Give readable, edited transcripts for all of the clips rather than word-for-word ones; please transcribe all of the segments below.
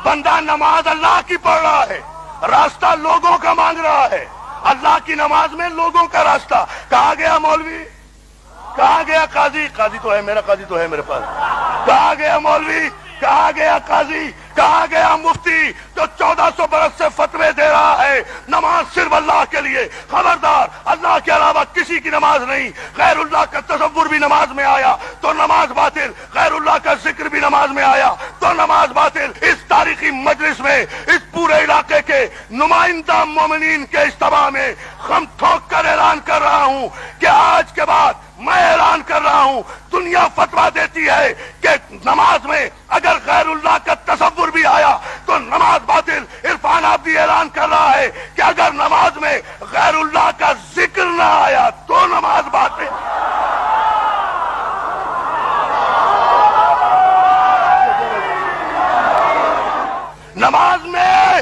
بندہ نماز اللہ کی پڑھ رہا ہے، راستہ لوگوں کا مانگ رہا ہے، اللہ کی نماز میں لوگوں کا راستہ. کہاں گیا مولوی؟ کہاں گیا قاضی؟ قاضی تو ہے، میرا قاضی تو ہے میرے پاس. کہاں گیا مولوی؟ کہاں گیا قاضی؟ کہاں گیا مفتی جو 1400 برس سے فتوے دے رہا ہے نماز صرف اللہ کے لیے؟ خبردار، اللہ کے علاوہ کسی کی نماز نہیں. غیر اللہ کا تصور بھی نماز میں آیا تو نماز باطل، غیر اللہ کا ذکر بھی نماز میں آیا تو نماز باطل. اس تاریخی مجلس میں اس پورے علاقے کے نمائندہ مومنین کے اجتماع میں خم ٹھوک کر اعلان کر رہا ہوں کہ آج کے بعد میں اعلان کر رہا ہوں، دنیا فتویٰ دیتی ہے کہ نماز میں اگر غیر اللہ کا تصور بھی آیا تو نماز باطل. عرفان عابدی اعلان کر رہا ہے کہ اگر نماز میں غیر اللہ کا ذکر نہ آیا تو نماز باطل. نماز میں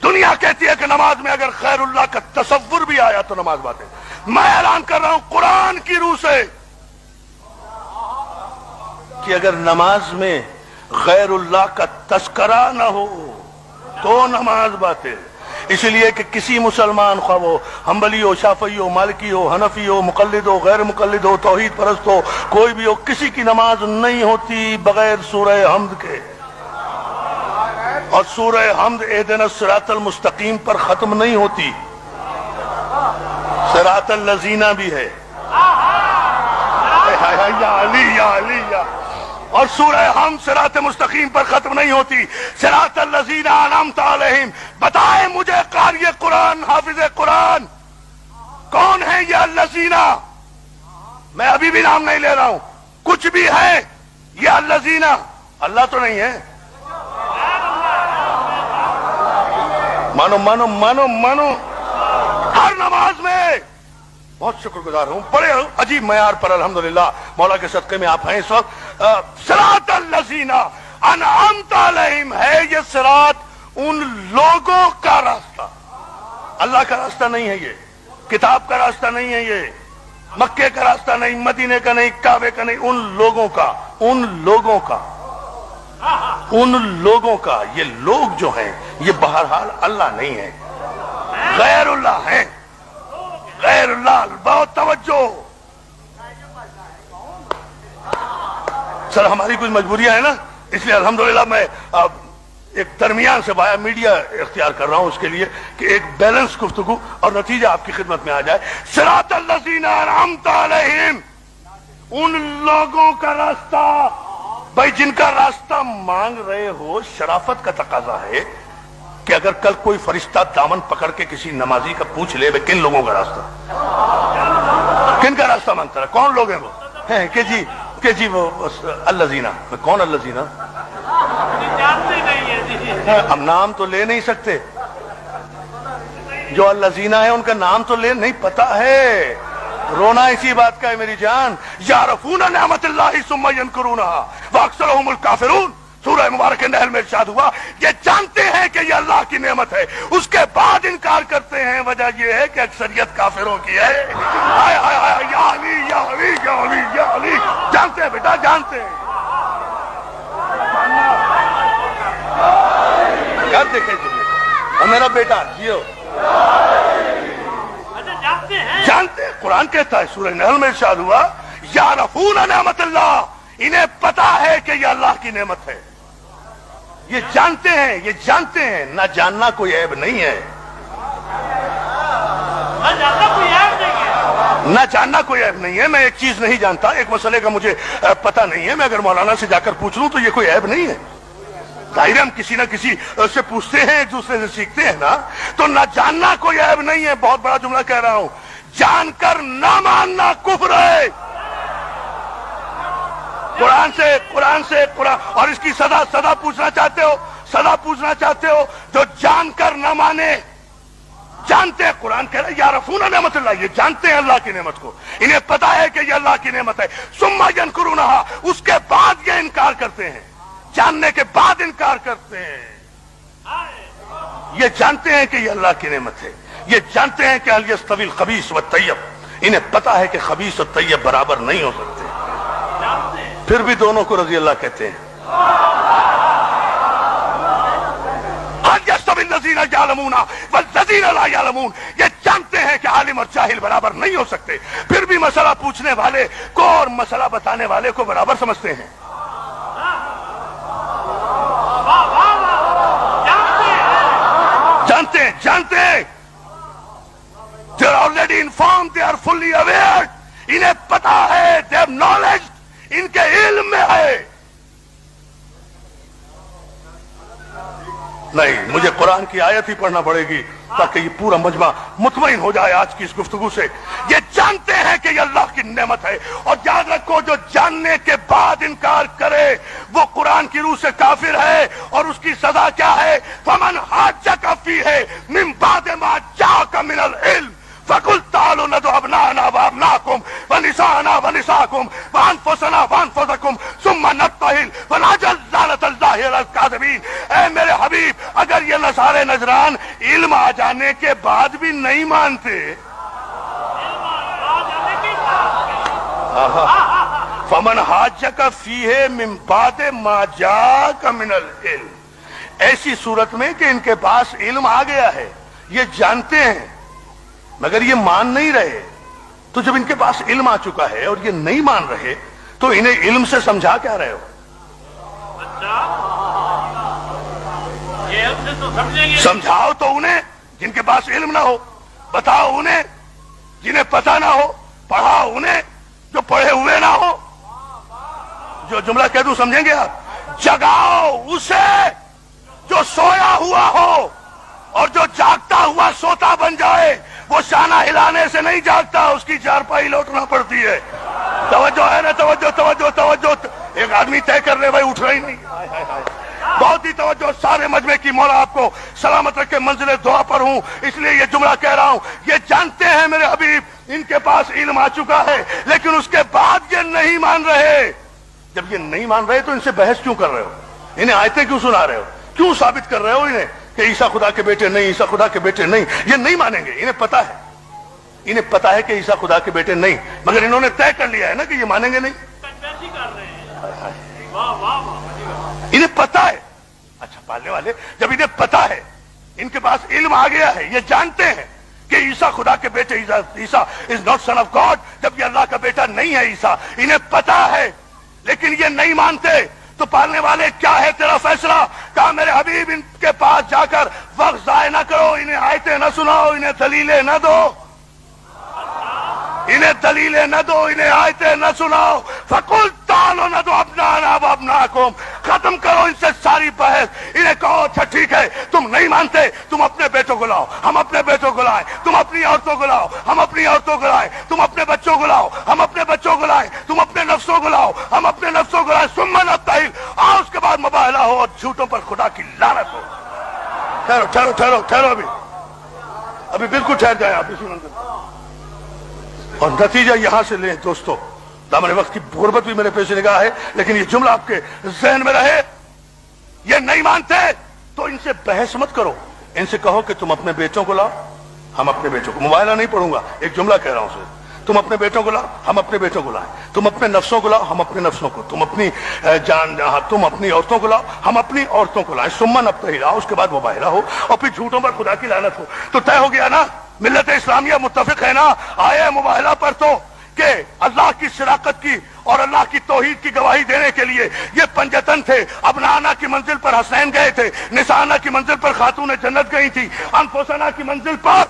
دنیا کہتی ہے کہ نماز میں اگر غیر اللہ کا تصور بھی آیا تو نماز باطل. میں اعلان کر رہا ہوں قرآن کی روح سے کہ اگر نماز میں غیر اللہ کا تذکرہ نہ ہو تو نماز باطل. اس لیے کہ کسی مسلمان، خواہ وہ حنبلی ہو، شافعی ہو، مالکی ہو، حنفی ہو، مقلد ہو، غیر مقلد ہو، توحید پرست ہو، کوئی بھی ہو، کسی کی نماز نہیں ہوتی بغیر سورہ حمد کے. اور سورہ حمد اہدنا الصراط المستقیم پر ختم نہیں ہوتی، صراط الذین بھی ہے. یا علی یا علی یا. اور سورہ حمد صراط مستقیم پر ختم نہیں ہوتی، صراط الذین انعمت علیہم. بتائیں مجھے قاری قرآن، حافظ قرآن کون ہے یہ الذین؟ میں ابھی بھی نام نہیں لے رہا ہوں، کچھ بھی ہے یہ الذین؟ اللہ تو نہیں ہے. مانو مانو مانو مانو. ہر نماز میں بہت شکر گزار ہوں، بڑے عجیب معیار پر الحمدللہ مولا کے صدقے میں آپ ہیں اس وقت. صراط الذین انعمت علیہم ہے یہ صراط ان لوگوں کا راستہ، اللہ کا راستہ نہیں ہے یہ، کتاب کا راستہ نہیں ہے یہ، مکے کا راستہ نہیں، مدینے کا نہیں، کعبے کا نہیں، ان لوگوں کا، ان لوگوں کا، ان لوگوں کا. یہ لوگ جو ہیں یہ بہرحال اللہ نہیں ہے، غیر اللہ ہیں، غیر اللہ. بہت توجہ. سر ہماری کچھ مجبوریاں ہیں نا، اس لیے الحمدللہ میں ایک درمیان سے بایا میڈیا اختیار کر رہا ہوں اس کے لیے کہ ایک بیلنس گفتگو اور نتیجہ آپ کی خدمت میں آ جائے. صراط الذین انعمت علیہم، ان لوگوں کا راستہ. بھائی جن کا راستہ مانگ رہے ہو، شرافت کا تقاضا ہے کہ اگر کل کوئی فرشتہ دامن پکڑ کے کسی نمازی کا پوچھ لے کن لوگوں کا راستہ، کن کا راستہ مانگتا ہے، کون لوگ ہیں وہ؟ کہ جی وہ الذین. کون الذین؟ ہم نام تو لے نہیں سکتے، جو الذین ہیں ان کا نام تو لے نہیں پتا ہے. رونا اسی بات کا ہے میری جان. یعرفون نعمت اللہ ثم ینکرونہا واکثرہم الکافرون. سورہ مبارک نحل میں ارشاد ہوا یہ جانتے ہیں کہ یہ اللہ کی نعمت ہے، اس کے بعد انکار کرتے ہیں. وجہ یہ ہے کہ اکثریت کافروں کی ہے. ہائے ہائے ہائے، یا علی یا علی یا علی یا علی. جانتے ہیں بیٹا، جانتے ہیں. کیا دیکھیں جی اور میرا بیٹا جیو جانتے ہیں. قرآن کہتا ہے سورہ نحل میں ارشاد ہوا یعرفون نعمت اللہ، انہیں پتا ہے کہ یہ اللہ کی نعمت ہے. یہ جانتے ہیں، یہ جانتے ہیں. نہ جاننا کوئی عیب نہیں ہے، نہ جاننا کوئی عیب نہیں ہے. میں ایک چیز نہیں جانتا، ایک مسئلے کا مجھے پتہ نہیں ہے، میں اگر مولانا سے جا کر پوچھ لوں تو یہ کوئی عیب نہیں ہے. ظاہر ہم کسی نہ کسی سے پوچھتے ہیں، ایک دوسرے سے سیکھتے ہیں نا، تو نہ جاننا کوئی عیب نہیں ہے. بہت بڑا جملہ کہہ رہا ہوں، جان کر نہ ماننا کفر ہے. قرآن سے اور اس کی سزا پوچھنا چاہتے ہو، سزا پوچھنا چاہتے ہو جو جان کر نہ مانے. جانتے ہیں، قرآن کہہ رہا ہے یعرفون نعمت اللہ، یہ جانتے ہیں اللہ کی نعمت کو، انہیں پتا ہے کہ یہ اللہ کی نعمت ہے. ثم ینکرونہا، اس کے بعد یہ انکار کرتے ہیں، جاننے کے بعد انکار کرتے ہیں. یہ جانتے ہیں کہ یہ اللہ کی نعمت ہے، یہ جانتے ہیں کہ هل یستوی الخبیث والطیب، انہیں پتا ہے کہ خبیث اور طیب برابر نہیں ہو سکتے، پھر بھی دونوں کو رضی اللہ کہتے ہیں. يعلمون والذين لا يعلمون. یہ جانتے ہیں کہ عالم اور جاہل برابر نہیں ہو سکتے، پھر بھی مسئلہ پوچھنے والے کو اور مسئلہ بتانے والے کو برابر سمجھتے ہیں. جانتے ہیں. They are already informed, they are fully aware. انہیں پتا ہے، they have knowledge، ان کے علم میں ہے. نہیں، مجھے قرآن کی آیت ہی پڑھنا پڑے گی تاکہ یہ پورا مجمع مطمئن ہو جائے آج کی اس گفتگو سے. یہ جانتے ہیں کہ یہ اللہ کی نعمت ہے، اور یاد رکھو جو جاننے کے بعد انکار کرے وہ قرآن کی روح سے کافر ہے، اور اس کی سزا کیا ہے؟ فمن حاجک فیہ من بعد ما جاءک من العلم فقل تعالوا ندعو ابناءنا وابناءکم ونساءنا ونساءکم وانفسنا وانفسکم ثم نبتہل ونجعل لعنۃ اللہ علی الکاذبین. اے میرے حبیب، اگر یہ نصارے نجران علم آ جانے کے بعد بھی نہیں مانتے، فمن حاجک فیہ من بعد ما جاءک من العلم، ایسی صورت میں کہ ان کے پاس علم آ گیا ہے، یہ جانتے ہیں مگر یہ مان نہیں رہے. تو جب ان کے پاس علم آ چکا ہے اور یہ نہیں مان رہے تو انہیں علم سے سمجھا کیا رہے ہو؟ سمجھاؤ تو انہیں جن کے پاس علم نہ ہو، بتاؤ انہیں جنہیں پتہ نہ ہو، پڑھاؤ انہیں جو پڑھے ہوئے نہ ہو. جو جملہ کہہ دوں سمجھیں گے آپ؟ جگاؤ اسے جو سویا ہوا ہو، اور جو جاگتا ہوا سوتا بن جائے. وہ شانہ ہلانے سے نہیں جاگتا، اس کی چارپائی لوٹنا پڑتی ہے. توجہ ہے نا؟ توجہ توجہ توجہ. ایک آدمی طے کر لے بھائی، اٹھ رہا ہی نہیں. بہت ہی توجہ. سارے مجمع کی مولا آپ کو سلامت رکھے، منزل دعا پر ہوں اس لیے یہ جملہ کہہ رہا ہوں. یہ جانتے ہیں میرے حبیب ان کے پاس علم آ چکا ہے، لیکن اس کے بعد یہ نہیں مان رہے. جب یہ نہیں مان رہے تو ان سے بحث کیوں کر رہے ہو؟ انہیں آیتیں کیوں سنا رہے ہو؟ کیوں ثابت کر رہے ہو انہیں کہ عیسیٰ خدا کے بیٹے نہیں، عیسیٰ خدا کے بیٹے نہیں؟ یہ نہیں مانیں گے، انہیں پتا ہے، انہیں پتا ہے کہ عیسیٰ خدا کے بیٹے نہیں، مگر انہوں نے طے کر لیا ہے نا کہ یہ مانیں گے نہیں. انہیں پتا ہے. اچھا پالنے والے، جب انہیں پتا ہے، ان کے پاس علم آ گیا ہے، یہ جانتے ہیں کہ عیسیٰ خدا کے بیٹے، عیسیٰ is not son of God, جب یہ اللہ کا بیٹا نہیں ہے عیسیٰ، انہیں پتا ہے لیکن یہ نہیں مانتے. تو پالنے والے کیا ہے تیرا فیصلہ؟ کہا میرے حبیب ان کے پاس جا کر وقت ضائع نہ کرو، انہیں آیتیں نہ سناؤ، انہیں دلیلیں نہ دو، انہیں دلیلیں نہ دو، انہیں آیتیں نہ سناؤ. فقل تعالوا ندعو ابناءنا وابناءکم، ختم کرو ان سے ساری بحث. انہیں کہو اچھا ٹھیک ہے تم نہیں مانتے، تم اپنے بیٹوں کو لاؤ، ہم اپنے بیٹوں کو لائیں. تم اپنی عورتوں کو لاؤ، ہم اپنی عورتوں کو لائیں. تم اپنے بچوں کو لاؤ، ہم اپنے بچوں کو لائیں. تم اپنے نفسوں کو لاؤ، ہم اپنے نفسوں کو لائیں. ثم نبتہل، اور اس کے بعد مباہلہ ہو اور جھوٹوں پر خدا کی لعنت ہو. ٹھہرو ٹھہرو ٹھہرو ٹھہرو، ابھی بالکل ٹھہر جائیں آپ اسی منظر. اور نتیجہ یہاں سے لیں دوستو. دامن وقت کی غربت بھی میرے پیش نگاہ ہے، لیکن یہ جملہ آپ کے ذہن میں رہے. یہ نہیں مانتے تو ان سے بحث مت کرو، ان سے کہو کہ تم اپنے بیٹوں کو لاؤ، ہم اپنے بیٹوں کو. مباہلہ نہیں پڑھوں گا، ایک جملہ کہہ رہا ہوں اسے. تم اپنے بیٹوں کو لاؤ، ہم اپنے بیٹوں کو لائیں. تم اپنے نفسوں کو لاؤ، ہم اپنے نفسوں کو. تم اپنی تم اپنی عورتوں کو لاؤ، ہم اپنی عورتوں کو لائیں. ثم نبتہل، اس کے بعد مباہلہ ہو اور پھر جھوٹوں پر خدا کی لعنت ہو. تو طے ہو گیا نا؟ ملت اسلامیہ متفق ہے نا آئے مباہلہ پر تو کہ اللہ کی صداقت کی اور اللہ کی توحید کی گواہی دینے کے لیے یہ پنجتن تھے. ابنانا کی منزل پر حسین گئے تھے، نسانا کی منزل پر خاتون جنت گئی تھی، انفسنا کی منزل پر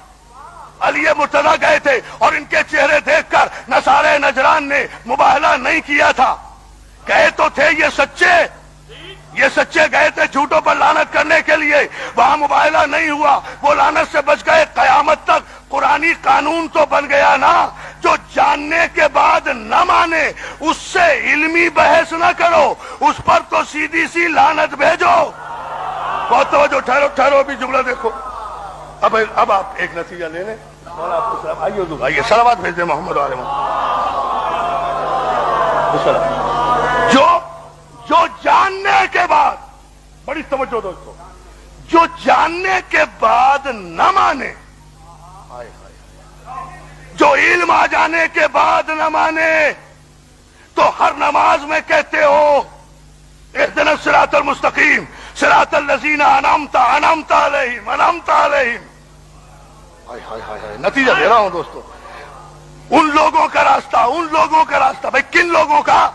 علی مرتضیٰ گئے تھے. اور ان کے چہرے دیکھ کر نصارے نجران نے مباہلہ نہیں کیا تھا. گئے تو تھے یہ سچے گئے تھے جھوٹوں پر لعنت کرنے کے لیے. وہاں مباہلہ نہیں ہوا، وہ لعنت سے بچ گئے. قیامت تک قرآنی قانون تو بن گیا نا، جو جاننے کے بعد نہ مانے اس سے علمی بحث نہ کرو، اس پر تو سیدھی سی لعنت بھیجو. بہت توجہ. ٹھہرو ٹھہرو، ابھی جملہ دیکھو. اب آپ ایک نتیجہ لے لیں. آئیے صلوات بھیج دیں محمد علیہ وسلم. جو جاننے کے بعد، بڑی توجہ دوستو، جو جاننے کے بعد نہ مانے، جو علم آ جانے کے بعد نہ مانے، تو ہر نماز میں کہتے ہو اہدنا الصراط المستقیم صراط الذین الذین انعمت علیہم انعمت علیہم. ہائے ہائے ہائے ہائے، نتیجہ دے رہا ہوں دوستو. ان لوگوں کا راستہ، ان لوگوں کا راستہ. بھائی کن لوگوں کا؟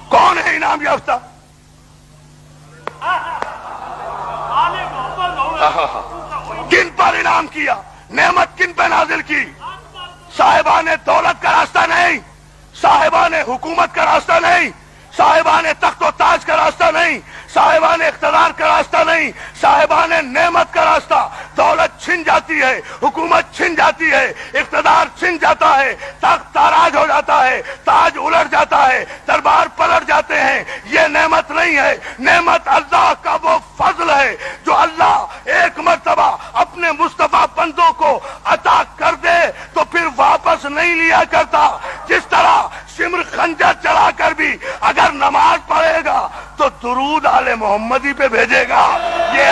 کون ہے انعام یافتہ؟ کن پر انعام کیا؟ نعمت کن پہ نازل کی؟ صاحبان دولت کا راستہ نہیں، صاحبان حکومت کا راستہ نہیں، صاحبان تخت و تاج کا راستہ نہیں، صاحبان اقتدار کا راستہ نہیں، صاحبان نعمت کا راستہ. دولت چھن جاتی ہے، حکومت چھن جاتی ہے، اقتدار چھن جاتا ہے، تخت تاراج ہو جاتا ہے، تاج الٹ جاتا ہے، دربار پلٹ جاتے ہیں. یہ نعمت نہیں ہے. نعمت اللہ کا وہ فضل ہے جو اللہ ایک مرتبہ اپنے مصطفیٰ بندوں کو عطا کر دے تو پھر واپس نہیں لیا کرتا. جس طرح سمر خنجر چلا کر بھی اگر نماز پڑھے گا تو درود آل محمدی پہ بھیجے گا. یہ